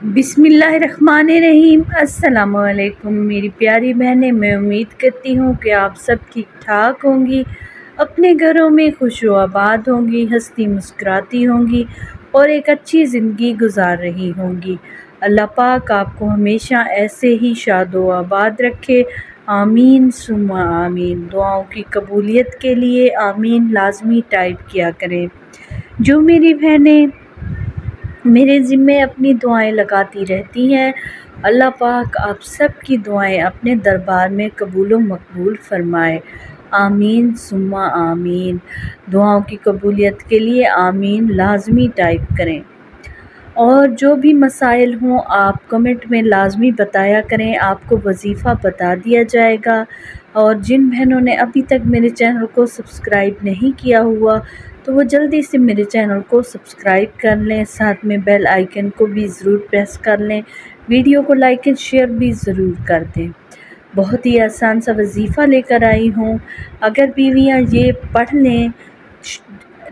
بسم اللہ الرحمن الرحیم۔ السلام علیکم میری پیاری بہنیں، میں امید کرتی ہوں کہ آپ سب ٹھیک ٹھاک ہوں گی، اپنے گھروں میں خوش و آباد ہوں گی، ہنستی مسکراتی ہوں گی اور ایک اچھی زندگی گزار رہی ہوں گی۔ اللہ پاک آپ کو ہمیشہ ایسے ہی شاد و آباد رکھے، آمین ثم آمین۔ دعاؤں کی قبولیت کے لیے آمین لازمی ٹائپ کیا کریں۔ جو میری بہنیں میرے ذمے اپنی دعائیں لگاتی رہتی ہیں، اللہ پاک آپ سب کی دعائیں اپنے دربار میں قبول و مقبول فرمائے، آمین ثم آمین۔ دعاؤں کی قبولیت کے لیے آمین لازمی ٹائپ کریں، اور جو بھی مسائل ہوں آپ کمنٹ میں لازمی بتایا کریں، آپ کو وظیفہ بتا دیا جائے گا۔ اور جن بہنوں نے ابھی تک میرے چینل کو سبسکرائب نہیں کیا ہوا تو وہ جلدی سے میرے چینل کو سبسکرائب کر لیں، ساتھ میں بیل آئیکن کو بھی ضرور پریس کر لیں، ویڈیو کو لائک اور شیئر بھی ضرور کر دیں۔ بہت ہی آسان سا وظیفہ لے کر آئی ہوں، اگر بیویاں یہ پڑھ لیں،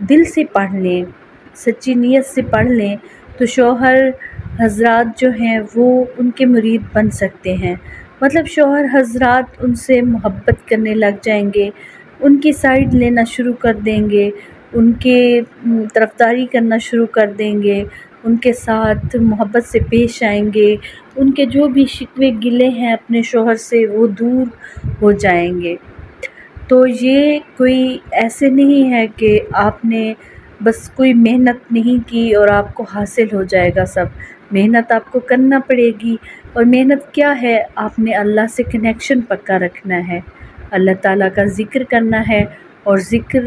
دل سے پڑھ لیں، سچی نیت سے پڑھ لیں تو شوہر حضرات جو ہیں وہ ان کے مرید بن سکتے ہیں۔ مطلب شوہر حضرات ان سے محبت کرنے لگ جائیں گے، ان کی سائیڈ لینا شروع کر دیں گے، ان کے طرفداری کرنا شروع کر دیں گے، ان کے ساتھ محبت سے پیش آئیں گے، ان کے جو بھی شکوے گلے ہیں اپنے شوہر سے وہ دور ہو جائیں گے۔ تو یہ کوئی ایسے نہیں ہے کہ آپ نے بس کوئی محنت نہیں کی اور آپ کو حاصل ہو جائے گا سب۔ محنت آپ کو کرنا پڑے گی، اور محنت کیا ہے، آپ نے اللہ سے کنیکشن پکا رکھنا ہے، اللہ تعالیٰ کا ذکر کرنا ہے۔ اور ذکر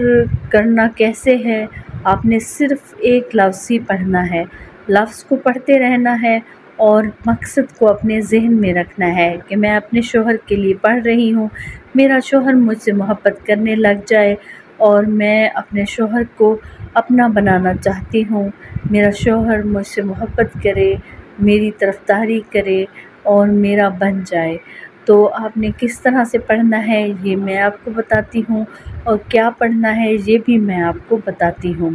کرنا کیسے ہے، آپ نے صرف ایک لفظ ہی پڑھنا ہے، لفظ کو پڑھتے رہنا ہے اور مقصد کو اپنے ذہن میں رکھنا ہے کہ میں اپنے شوہر کے لیے پڑھ رہی ہوں، میرا شوہر مجھ سے محبت کرنے لگ جائے اور میں اپنے شوہر کو اپنا بنانا چاہتی ہوں، میرا شوہر مجھ سے محبت کرے، میری طرفداری کرے اور میرا بن جائے۔ تو آپ نے کس طرح سے پڑھنا ہے یہ میں آپ کو بتاتی ہوں، اور کیا پڑھنا ہے یہ بھی میں آپ کو بتاتی ہوں۔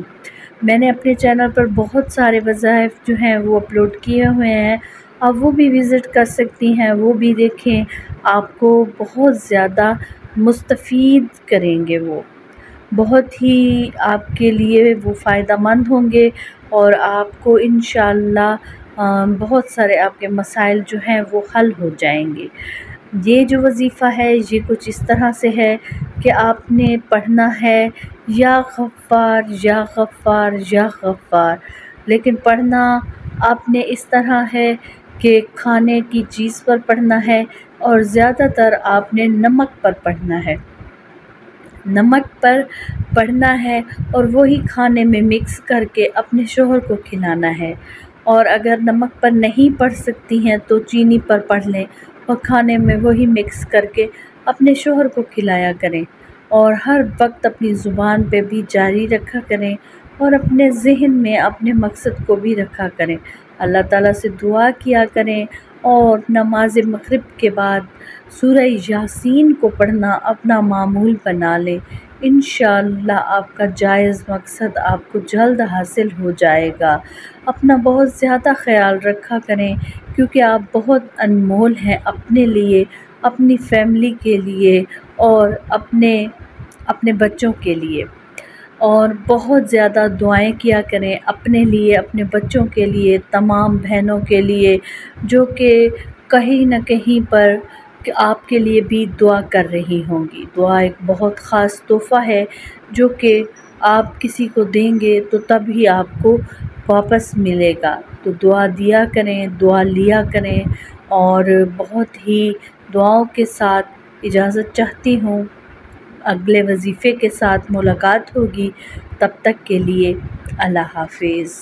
میں نے اپنے چینل پر بہت سارے وظائف جو ہیں وہ اپلوڈ کیے ہوئے ہیں، آپ وہ بھی وزٹ کر سکتی ہیں، وہ بھی دیکھیں، آپ کو بہت زیادہ مستفید کریں گے، وہ بہت ہی آپ کے لیے وہ فائدہ مند ہوں گے، اور آپ کو انشاءاللہ بہت سارے آپ کے مسائل جو ہیں وہ حل ہو جائیں گے۔ یہ جو وظیفہ ہے یہ کچھ اس طرح سے ہے کہ آپ نے پڑھنا ہے یا غفار یا غفار یا غفار، لیکن پڑھنا آپ نے اس طرح ہے کہ کھانے کی چیز پر پڑھنا ہے، اور زیادہ تر آپ نے نمک پر پڑھنا ہے، نمک پر پڑھنا ہے، اور وہی کھانے میں مکس کر کے اپنے شوہر کو کھلانا ہے۔ اور اگر نمک پر نہیں پڑھ سکتی ہیں تو چینی پر پڑھ لیں اور کھانے میں وہی مکس کر کے اپنے شوہر کو کھلایا کریں، اور ہر وقت اپنی زبان پہ بھی جاری رکھا کریں اور اپنے ذہن میں اپنے مقصد کو بھی رکھا کریں، اللہ تعالیٰ سے دعا کیا کریں، اور نماز مغرب کے بعد سورہ یاسین کو پڑھنا اپنا معمول بنا لیں، انشاءاللہ آپ کا جائز مقصد آپ کو جلد حاصل ہو جائے گا۔ اپنا بہت زیادہ خیال رکھا کریں، کیونکہ آپ بہت انمول ہیں اپنے لیے، اپنی فیملی کے لیے اور اپنے بچوں کے لیے۔ اور بہت زیادہ دعائیں کیا کریں اپنے لیے، اپنے بچوں کے لیے، تمام بہنوں کے لیے جو کہ کہیں نہ کہیں پر کہ آپ کے لیے بھی دعا کر رہی ہوں گی۔ دعا ایک بہت خاص تحفہ ہے جو کہ آپ کسی کو دیں گے تو تب ہی آپ کو واپس ملے گا، تو دعا دیا کریں، دعا لیا کریں، اور بہت ہی دعاؤں کے ساتھ اجازت چاہتی ہوں۔ اگلے وظیفے کے ساتھ ملاقات ہوگی، تب تک کے لیے اللہ حافظ۔